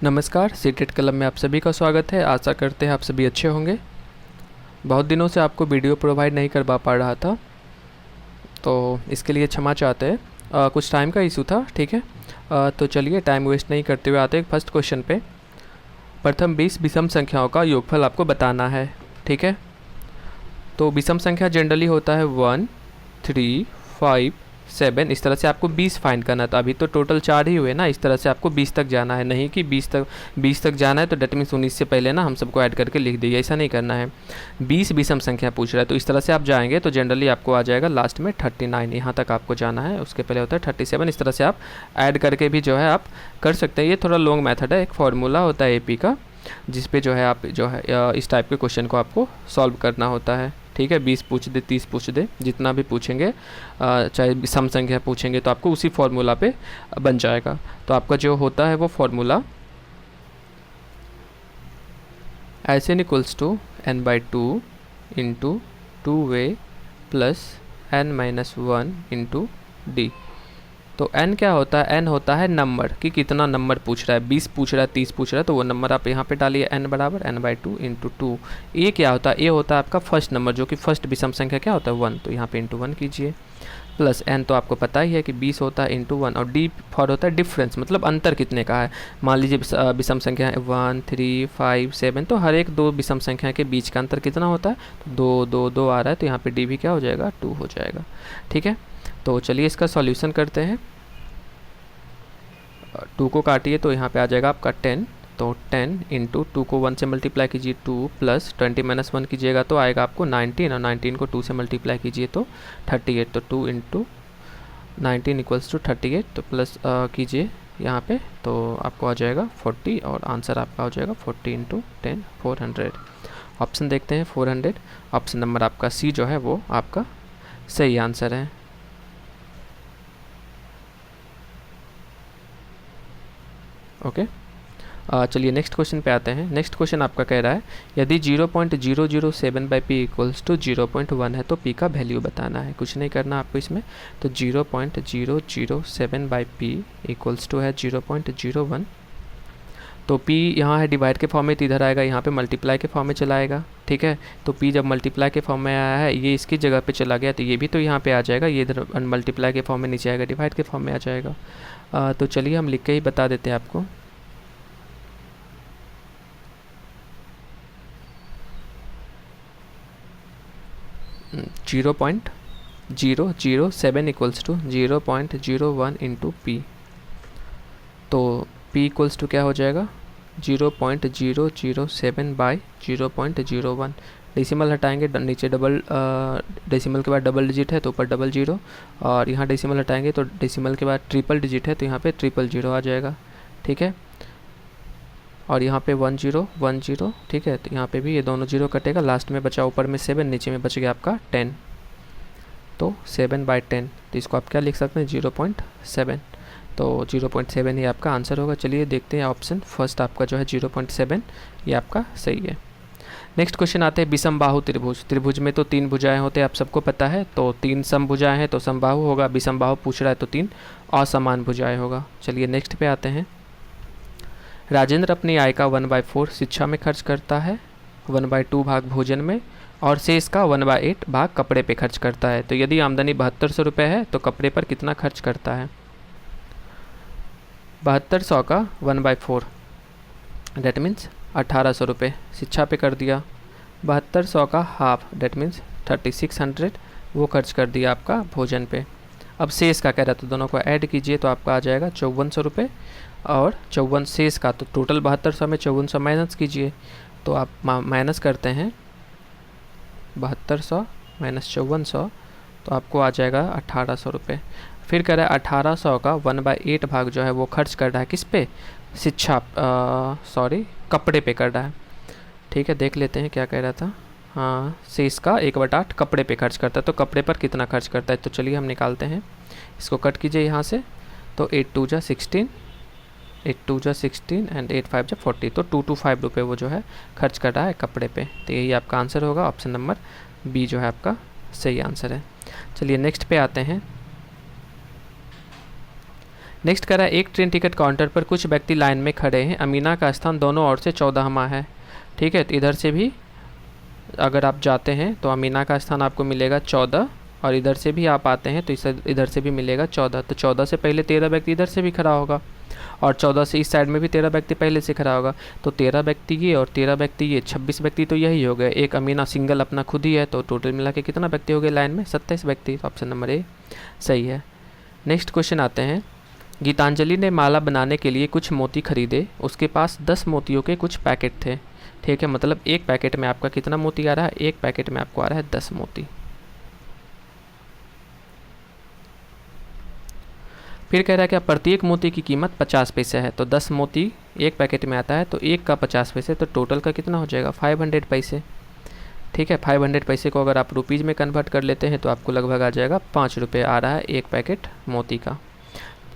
नमस्कार, CTET club में आप सभी का स्वागत है। आशा करते हैं आप सभी अच्छे होंगे। बहुत दिनों से आपको वीडियो प्रोवाइड नहीं कर पा रहा था, तो इसके लिए क्षमा चाहते हैं। कुछ टाइम का इशू था, ठीक है। तो चलिए टाइम वेस्ट नहीं करते हुए आते हैं फर्स्ट क्वेश्चन पे। प्रथम 20 विषम संख्याओं का योगफल आपको बताना है, ठीक है। तो विषम संख्या जनरली होता है 1, 3, 5, 7। इस तरह से आपको 20 फाइंड करना था। अभी तो टोटल 4 ही हुए ना, इस तरह से आपको 20 तक जाना है। नहीं कि 20 तक जाना है तो डेट मीन्स 19 से पहले ना हम सबको ऐड करके लिख दिए, ऐसा नहीं करना है। 20 विषम संख्या पूछ रहा है, तो इस तरह से आप जाएंगे तो जनरली आपको आ जाएगा लास्ट में 39, यहाँ तक आपको जाना है। उसके पहले होता है 37। इस तरह से आप ऐड करके भी जो है आप कर सकते हैं। ये थोड़ा लॉन्ग मेथड है, एक फार्मूला होता है AP का, जिस पे जो है आप जो है इस टाइप के क्वेश्चन को आपको सॉल्व करना होता है, ठीक है। 20 पूछ दे, 30 पूछ दे, जितना भी पूछेंगे, चाहे सम संख्या पूछेंगे तो आपको उसी फार्मूला पे बन जाएगा। तो आपका जो होता है वो formula SN equals to n/2 into 2a plus n-1 into d। तो n क्या होता है? n होता है नंबर कि कितना नंबर पूछ रहा है। 20 पूछ रहा है, 30 पूछ रहा है, तो वो नंबर आप यहाँ पे डालिए, n बराबर n/2 इंटू 2। ए क्या होता है? ए होता है आपका फर्स्ट नंबर, जो कि फर्स्ट विषम संख्या क्या होता है 1, तो यहाँ पे इंटू 1 कीजिए। प्लस n तो आपको पता ही है कि 20 होता है इंटू 1, और डी फॉर होता है डिफरेंस, मतलब अंतर कितने का है। मान लीजिए विषम संख्या है 1, 3, 5, 7, तो हर एक दो विषम संख्या के बीच का अंतर कितना होता है? तो 2, 2, 2 आ रहा है, तो यहाँ पे डी भी क्या हो जाएगा? 2 हो जाएगा, ठीक है। तो चलिए इसका सॉल्यूशन करते हैं। 2 को काटिए तो यहाँ पे आ जाएगा आपका 10। तो 10 इंटू 2 को 1 से मल्टीप्लाई कीजिए 2, प्लस 20 - 1 कीजिएगा तो आएगा आपको 19, और 19 को 2 से मल्टीप्लाई कीजिए तो 38। तो 2 इंटू 19 इक्वल्स टू 38। तो प्लस कीजिए यहाँ पे तो आपको आ जाएगा 40, और आंसर आपका हो जाएगा 40 इंटू 10 400। ऑप्शन देखते हैं 400। ऑप्शन नंबर आपका सी जो है वो आपका सही आंसर है। ओके, चलिए नेक्स्ट क्वेश्चन पे आते हैं। नेक्स्ट क्वेश्चन आपका कह रहा है यदि 0.007/p इक्वल्स टू 0.1 है तो p का वैल्यू बताना है। कुछ नहीं करना आपको इसमें। तो 0.007/p इक्वल्स टू है 0.01। तो p यहाँ है डिवाइड के फॉर्म में, तो इधर आएगा, यहाँ पे मल्टीप्लाई के फॉर्म में चला आएगा, ठीक है। तो p जब मल्टीप्लाई के फॉर्म में आया है, ये इसकी जगह पे चला गया, तो ये भी तो यहाँ पे आ जाएगा, ये इधर मल्टीप्लाई के फॉर्म में नीचे आएगा, डिवाइड के फॉर्म में आ जाएगा। तो चलिए हम लिख के ही बता देते हैं आपको। Zero 0.007 equals to 0.01 into P. तो p इक्वल्स टू क्या हो जाएगा? 0.007/0.01। डेसिमल हटाएंगे, नीचे डबल डेसिमल के बाद डबल डिजिट है तो ऊपर डबल जीरो, और यहाँ डेसिमल हटाएंगे तो डेसिमल के बाद ट्रिपल डिजिट है तो यहाँ पे ट्रिपल जीरो आ जाएगा, ठीक है। और यहाँ पे 1 0 1 0, ठीक है। तो यहाँ पे भी ये दोनों जीरो कटेगा, लास्ट में बचा ऊपर में 7, नीचे में बच गया आपका 10। तो 7/10, तो इसको आप क्या लिख सकते हैं? 0.7। तो 0.7 ही आपका आंसर होगा। चलिए देखते हैं ऑप्शन फर्स्ट आपका जो है 0.7, ये आपका सही है। नेक्स्ट क्वेश्चन आते हैं विषम बाहु त्रिभुज। त्रिभुज में तो 3 भुजाएं होते हैं, आप सबको पता है। तो 3 सम भुजाएं हैं तो समबाहु होगा, विषम बाहु पूछ रहा है तो 3 असमान भुजाएं होगा। चलिए नेक्स्ट पे आते हैं। राजेंद्र अपनी आय का 1/4 शिक्षा में खर्च करता है, 1/2 भाग भोजन में, और शेष का 1/8 भाग कपड़े पे खर्च करता है। तो यदि आमदनी 7200 रुपये है तो कपड़े पर कितना खर्च करता है? 7200 का 1/4 डेट मीन्स 1800 रुपये शिक्षा पे कर दिया। 7200 का हाफ डेट मीन्स 3600 वो खर्च कर दिया आपका भोजन पे। अब शेष का कह रहा था, दोनों को ऐड कीजिए तो आपका आ जाएगा 5400 रुपये, और 54 शेष का, तो टोटल 7200 में 5400 माइनस कीजिए। तो आप माइनस करते हैं 7200 माइनस 5400, तो आपको आ जाएगा 1800 रुपये। फिर कह रहा है 1800 का 1/8 भाग जो है वो खर्च कर रहा है किस पे? कपड़े पे कर रहा है, ठीक है। देख लेते हैं क्या कह रहा था। हाँ, शेष का 1/8 कपड़े पे खर्च करता है, तो कपड़े पर कितना खर्च करता है? तो चलिए हम निकालते हैं, इसको कट कीजिए यहाँ से। तो 8 2 जा 16, 8 2 जा 16 एंड 8 5 जा 40, तो 225 रुपये वो जो है खर्च कर रहा है कपड़े पे। तो यही आपका आंसर होगा, ऑप्शन नंबर बी जो है आपका सही आंसर है। चलिए नेक्स्ट पे आते हैं। नेक्स्ट कह रहा है एक ट्रेन टिकट काउंटर पर कुछ व्यक्ति लाइन में खड़े हैं, अमीना का स्थान दोनों ओर से 14वां है। ठीक है, तो इधर से भी अगर आप जाते हैं तो अमीना का स्थान आपको मिलेगा 14, और इधर से भी आप आते हैं तो इधर से भी मिलेगा 14। तो 14 से पहले 13 व्यक्ति इधर से भी खड़ा होगा, और 14 से इस साइड में भी 13 व्यक्ति पहले से खड़ा होगा। तो 13 व्यक्ति ये और 13 व्यक्ति ये, 26 व्यक्ति तो यही हो गए। एक अमीना सिंगल अपना खुद ही है, तो टोटल मिला के कितना व्यक्ति हो गए लाइन में? 27 व्यक्ति। तो ऑप्शन नंबर ए सही है। नेक्स्ट क्वेश्चन आते हैं। गीतांजलि ने माला बनाने के लिए कुछ मोती खरीदे, उसके पास 10 मोतियों के कुछ पैकेट थे। ठीक है, मतलब एक पैकेट में आपका कितना मोती आ रहा है? एक पैकेट में आपको आ रहा है 10 मोती। फिर कह रहा है कि प्रत्येक मोती की कीमत 50 पैसे है, तो 10 मोती एक पैकेट में आता है, तो एक का 50 पैसे, तो टोटल का कितना हो जाएगा? 500 पैसे। ठीक है, 500 पैसे को अगर आप रुपीज़ में कन्वर्ट कर लेते हैं तो आपको लगभग आ जाएगा 5 रुपये आ रहा है एक पैकेट मोती का।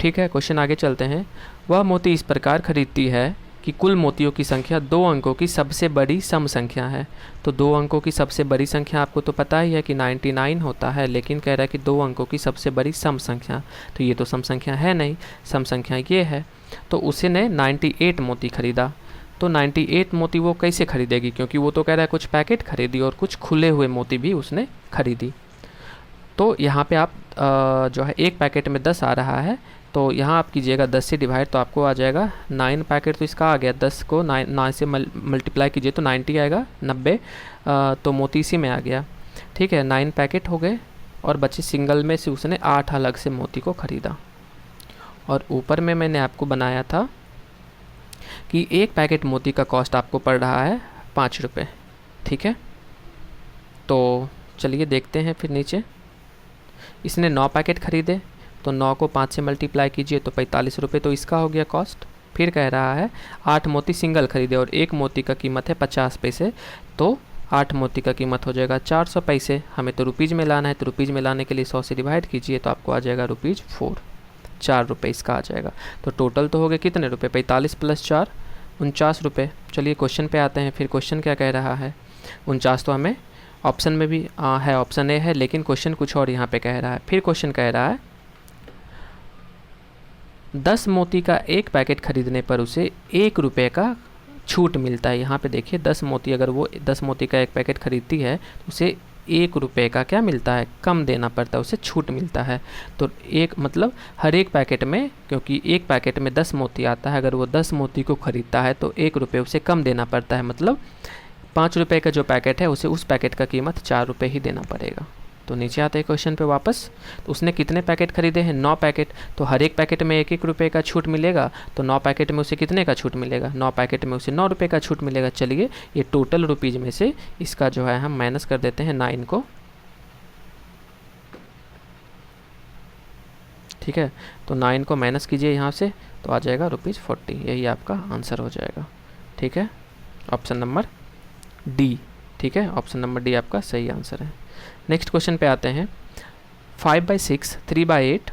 ठीक है, क्वेश्चन आगे चलते हैं। वह मोती इस प्रकार खरीदती है कि कुल मोतियों की संख्या 2 अंकों की सबसे बड़ी सम संख्या है। तो 2 अंकों की सबसे बड़ी संख्या आपको तो पता ही है कि 99 होता है, लेकिन कह रहा है कि 2 अंकों की सबसे बड़ी सम संख्या, तो ये तो सम संख्या है नहीं, सम संख्या ये है। तो उसने 98 मोती खरीदा। तो 98 मोती वो कैसे खरीदेगी? क्योंकि वो तो कह रहा है कुछ पैकेट खरीदी और कुछ खुले हुए मोती भी उसने खरीदी। तो यहाँ पे आप जो है एक पैकेट में 10 आ रहा है, तो यहाँ आप कीजिएगा 10 से डिवाइड, तो आपको आ जाएगा 9 पैकेट। तो इसका आ गया 10 को 9 से मल्टीप्लाई कीजिए तो 90 आएगा, 90। तो मोती इसी में आ गया। ठीक है, 9 पैकेट हो गए और बचे सिंगल में से उसने 8 अलग से मोती को ख़रीदा। और ऊपर में मैंने आपको बनाया था कि एक पैकेट मोती का कॉस्ट आपको पड़ रहा है 5 रुपये। ठीक है, तो चलिए देखते हैं फिर नीचे। इसने 9 पैकेट खरीदे, तो 9 को 5 से मल्टीप्लाई कीजिए तो 45 रुपये, तो इसका हो गया कॉस्ट। फिर कह रहा है 8 मोती सिंगल खरीदे और एक मोती का कीमत है 50 पैसे, तो 8 मोती का कीमत हो जाएगा 400 पैसे। हमें तो रुपीज़ में लाना है, तो रुपीज़ में लाने के लिए 100 से डिवाइड कीजिए तो आपको आ जाएगा रुपीज़ 4, 4 रुपये इसका आ जाएगा। तो टोटल तो हो गए कितने रुपये? 45 + 4 49 रुपये। चलिए क्वेश्चन पे आते हैं। फिर क्वेश्चन क्या कह रहा है? 49 तो हमें ऑप्शन में भी है, ऑप्शन ए है, लेकिन क्वेश्चन कुछ और यहाँ पे कह रहा है। फिर क्वेश्चन कह रहा है 10 मोती का एक पैकेट खरीदने पर उसे 1 रुपये का छूट मिलता है। यहाँ पे देखिए 10 मोती, अगर वो 10 मोती का एक पैकेट खरीदती है तो उसे 1 रुपये का क्या मिलता है? कम देना पड़ता है, उसे छूट मिलता है। तो एक मतलब हर एक पैकेट में, क्योंकि एक पैकेट में 10 मोती आता है, अगर वो 10 मोती को खरीदता है तो 1 रुपये उसे कम देना पड़ता है। मतलब 5 रुपये का जो पैकेट है उसे उस पैकेट का कीमत 4 रुपये ही देना पड़ेगा। तो नीचे आते हैं क्वेश्चन पे वापस। तो उसने कितने पैकेट खरीदे हैं? 9 पैकेट। तो हर एक पैकेट में 1-1 रुपये का छूट मिलेगा, तो 9 पैकेट में उसे कितने का छूट मिलेगा? 9 पैकेट में उसे 9 रुपये का छूट मिलेगा। चलिए ये टोटल रुपीज़ में से इसका जो है हम माइनस कर देते हैं 9 को। ठीक है, तो 9 को माइनस कीजिए यहाँ से, तो आ जाएगा ₹40। यही आपका आंसर हो जाएगा। ठीक है, ऑप्शन नंबर डी। ठीक है, ऑप्शन नंबर डी आपका सही आंसर है। नेक्स्ट क्वेश्चन पे आते हैं। 5/6, 3/8,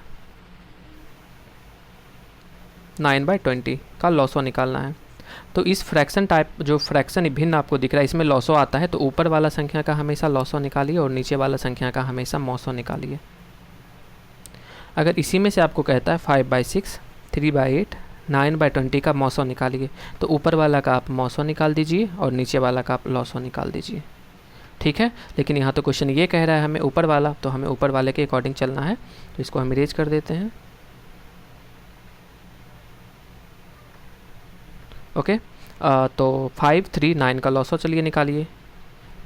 9/20 का लॉसो निकालना है। तो इस फ्रैक्शन टाइप, जो फ्रैक्शन भिन्न आपको दिख रहा है, इसमें लॉसो आता है, तो ऊपर वाला संख्या का हमेशा लॉसो निकालिए और नीचे वाला संख्या का हमेशा मौसो निकालिए। अगर इसी में से आपको कहता है 5/6, 3/8, 9/20 का मौसो निकालिए, तो ऊपर वाला का आप मौसो निकाल दीजिए और नीचे वाला का आप लॉसो निकाल दीजिए। ठीक है, लेकिन यहाँ तो क्वेश्चन ये कह रहा है हमें ऊपर वाला, तो हमें ऊपर वाले के अकॉर्डिंग चलना है। तो इसको हम इरेज कर देते हैं। ओके, तो 5, 3, 9 का लॉसो चलिए निकालिए।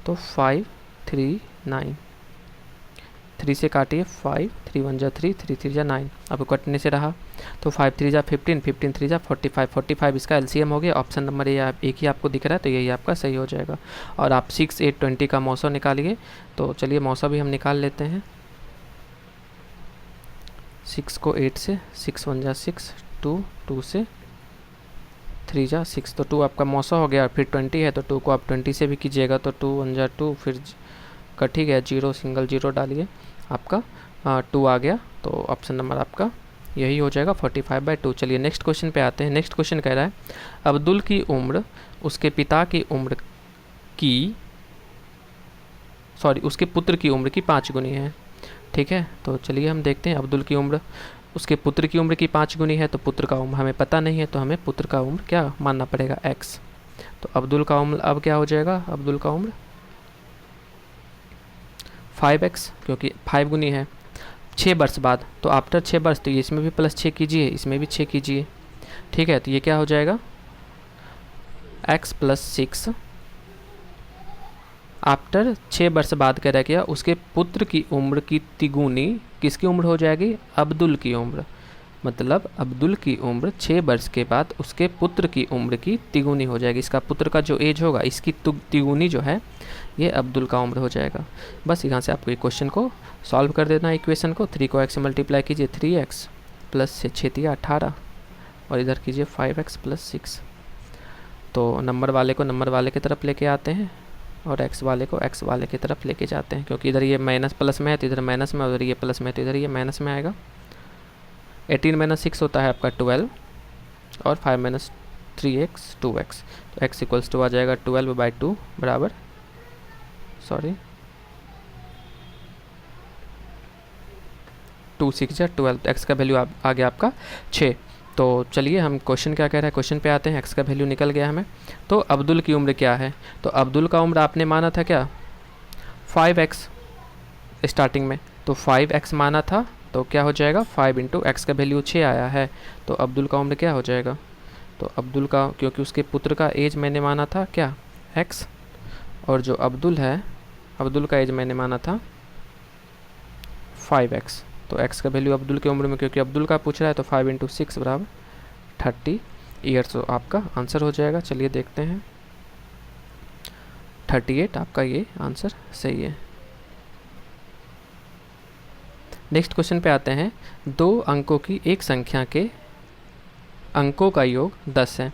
तो 5, 3, 9, 3 से काटिए 5, 3 1 जा 3, 3 3 जा 9, आपको कटने से रहा। तो 5 3 जा 15, 15 3 जा 45, 45 इसका एलसीएम हो गया। ऑप्शन नंबर ये एक ही आपको दिख रहा है, तो यही आपका सही हो जाएगा। और आप 6, 8, 20 का मौसो निकालिए। तो चलिए मौसो भी हम निकाल लेते हैं। 6 को 8 से, 6 1 जा 6, 2 2 से 3 जा 6, तो 2 आपका मौसो हो गया। फिर 20 है तो 2 को आप 20 से भी कीजिएगा, तो 2 1 जा 2, फिर कट ही गया, 0 सिंगल 0 डालिए, आपका 2 आ गया। तो ऑप्शन नंबर आपका यही हो जाएगा 45/2। चलिए नेक्स्ट क्वेश्चन पे आते हैं। नेक्स्ट क्वेश्चन कह रहा है अब्दुल की उम्र उसके पिता की उम्र की, उसके पुत्र की उम्र की 5 गुनी है। ठीक है, तो चलिए हम देखते हैं। अब्दुल की उम्र उसके पुत्र की उम्र की 5 गुनी है, तो पुत्र का उम्र हमें पता नहीं है, तो हमें पुत्र का उम्र क्या मानना पड़ेगा, x। तो अब्दुल का उम्र अब क्या हो जाएगा, अब्दुल का उम्र 5x, क्योंकि 5 गुनी है। 6 वर्ष बाद, तो आफ्टर 6 वर्ष, तो ये इसमें भी +6 कीजिए, इसमें भी 6 कीजिए, ठीक है। तो ये क्या हो जाएगा, x + 6 आफ्टर 6 वर्ष बाद कह रहा क्या, उसके पुत्र की उम्र की तिगुनी किसकी उम्र हो जाएगी, अब्दुल की उम्र। मतलब अब्दुल की उम्र 6 वर्ष के बाद उसके पुत्र की उम्र की तिगुनी हो जाएगी। इसका पुत्र का जो एज होगा, इसकी तिगुनी जो है, ये अब्दुल का उम्र हो जाएगा। बस यहाँ से आपको ये क्वेश्चन को सॉल्व कर देना है। इक्वेशन को 3 को x से मल्टीप्लाई कीजिए, 3x प्लस 6 18, और इधर कीजिए 5x + 6। तो नंबर वाले को नंबर वाले की तरफ लेके आते हैं, और x वाले को x वाले की तरफ लेके जाते हैं, क्योंकि इधर ये माइनस प्लस में है तो इधर माइनस में, उधर ये प्लस में है तो इधर ये माइनस में आएगा। 18 - 6 होता है आपका 12, और 5 - 3x 2x, तो x = आ जाएगा 12/2 बराबर, सॉरी 2 6 या 12, x का वैल्यू आ गया आपका 6। तो चलिए हम क्वेश्चन क्या कह रहा है, क्वेश्चन पे आते हैं। x का वैल्यू निकल गया हमें। तो अब्दुल की उम्र क्या है, तो अब्दुल का उम्र आपने माना था क्या, 5x स्टार्टिंग में, तो 5x माना था, तो क्या हो जाएगा 5 × x का वैल्यू 6 आया है, तो अब्दुल का उम्र क्या हो जाएगा, तो अब्दुल का, क्योंकि उसके पुत्र का एज मैंने माना था क्या, x, और जो अब्दुल है, अब्दुल का एज मैंने माना था 5x, तो x का वैल्यू अब्दुल की उम्र में, क्योंकि अब्दुल का पूछ रहा है, तो 5 × 6 बराबर 30 ईयर्स, तो आपका आंसर हो जाएगा। चलिए देखते हैं, 38 आपका ये आंसर सही है। नेक्स्ट क्वेश्चन पे आते हैं। 2 अंकों की एक संख्या के अंकों का योग 10 है।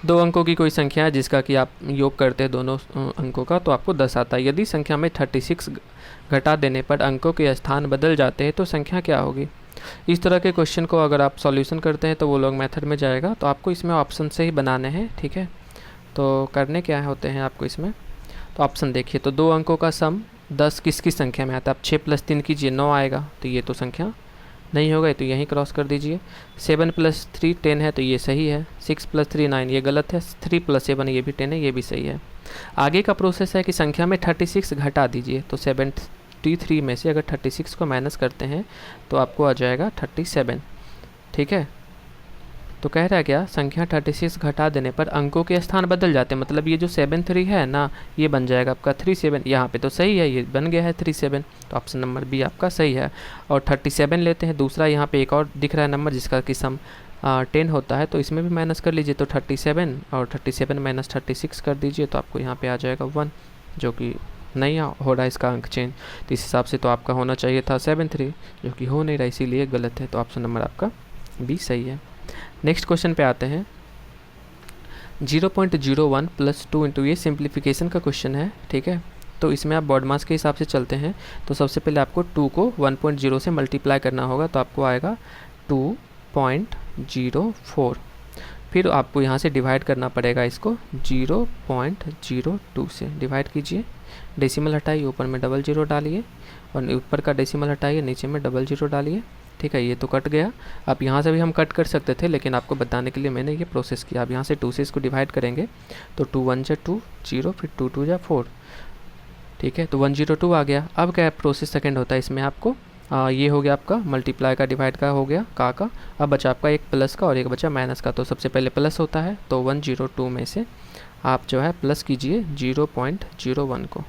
2 अंकों की कोई संख्या है जिसका कि आप योग करते हैं दोनों अंकों का, तो आपको 10 आता है। यदि संख्या में 36 घटा देने पर अंकों के स्थान बदल जाते हैं तो संख्या क्या होगी। इस तरह के क्वेश्चन को अगर आप सॉल्यूशन करते हैं तो वो लोग मेथड में जाएगा, तो आपको इसमें ऑप्शन से ही बनाने हैं, ठीक है। तो करने क्या होते हैं आपको इसमें, तो ऑप्शन देखिए। तो 2 अंकों का सम 10 किसकी संख्या में आता है, आप 6 + 3 कीजिए, 9 आएगा, तो ये तो संख्या नहीं होगा, तो यहीं क्रॉस कर दीजिए। 7 + 3 10 है, तो ये सही है। 6 + 3 9, ये गलत है। 3 + 7 ये भी 10 है, ये भी सही है। आगे का प्रोसेस है कि संख्या में 36 घटा दीजिए, तो 73 में से अगर 36 को माइनस करते हैं तो आपको आ जाएगा 37, ठीक है। तो कह रहा है क्या, संख्या 36 घटा देने पर अंकों के स्थान बदल जाते हैं, मतलब ये जो 73 है ना, ये बन जाएगा आपका 37, यहाँ पे तो सही है, ये बन गया है 37, तो ऑप्शन नंबर बी आपका सही है। और 37 लेते हैं, दूसरा यहाँ पे एक और दिख रहा है नंबर जिसका कि सम 10 होता है, तो इसमें भी माइनस कर लीजिए, तो 37 और 37 - 36 कर दीजिए, तो आपको यहाँ पे आ जाएगा 1, जो कि नहीं हो रहा है इसका अंक चेंज, तो इस हिसाब से तो आपका होना चाहिए था 73, जो कि हो नहीं रहा, इसीलिए गलत है, तो ऑप्शन नंबर आपका बी सही है। नेक्स्ट क्वेश्चन पे आते हैं। 0.01 + 2 × ये सिंप्लीफिकेशन का क्वेश्चन है, ठीक है। तो इसमें आप बॉड मास के हिसाब से चलते हैं, तो सबसे पहले आपको 2 को 1.0 से मल्टीप्लाई करना होगा, तो आपको आएगा 2.04, फिर आपको यहाँ से डिवाइड करना पड़ेगा, इसको 0.02 से डिवाइड कीजिए, डेसिमल हटाइए, ऊपर में डबल 0 डालिए, और ऊपर का डेसिमल हटाइए, नीचे में डबल 0 डालिए, ठीक है। ये तो कट गया। अब यहाँ से भी हम कट कर सकते थे, लेकिन आपको बताने के लिए मैंने ये प्रोसेस किया। आप यहाँ से 2 से इसको डिवाइड करेंगे, तो 2 1 = 2 0, फिर 2 2 = 4, ठीक है। तो 102 आ गया। अब क्या प्रोसेस सेकंड होता है इसमें आपको, ये हो गया आपका मल्टीप्लाई का, डिवाइड का हो गया का। अब बचा आपका एक प्लस का और एक बचा माइनस का, तो सबसे पहले प्लस होता है, तो 102 में से आप जो है प्लस कीजिए 0.01 को,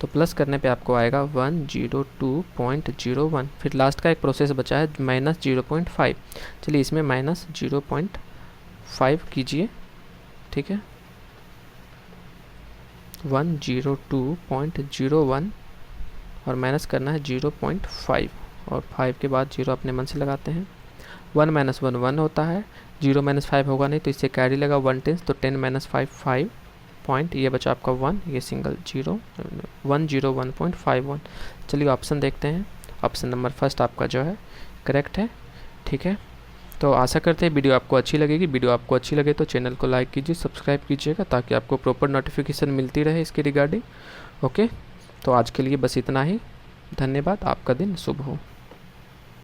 तो प्लस करने पे आपको आएगा 102.01, फिर लास्ट का एक प्रोसेस बचा है -0.5, चलिए इसमें -0.5 कीजिए, ठीक है। 102.01 और माइनस करना है 0.5, और 5 के बाद 0 अपने मन से लगाते हैं। 1 - 1 1 होता है, 0 - 5 होगा नहीं, तो इससे कैरी लगा 1 10, तो 10 - 5 5 पॉइंट, ये बचा आपका 1, ये सिंगल 0 101.51। चलिए ऑप्शन देखते हैं। ऑप्शन नंबर फर्स्ट आपका जो है करेक्ट है, ठीक है। तो आशा करते हैं वीडियो आपको अच्छी लगेगी। वीडियो आपको अच्छी लगे तो चैनल को लाइक कीजिए, सब्सक्राइब कीजिएगा, ताकि आपको प्रॉपर नोटिफिकेशन मिलती रहे इसके रिगार्डिंग। ओके, तो आज के लिए बस इतना ही। धन्यवाद, आपका दिन शुभ हो।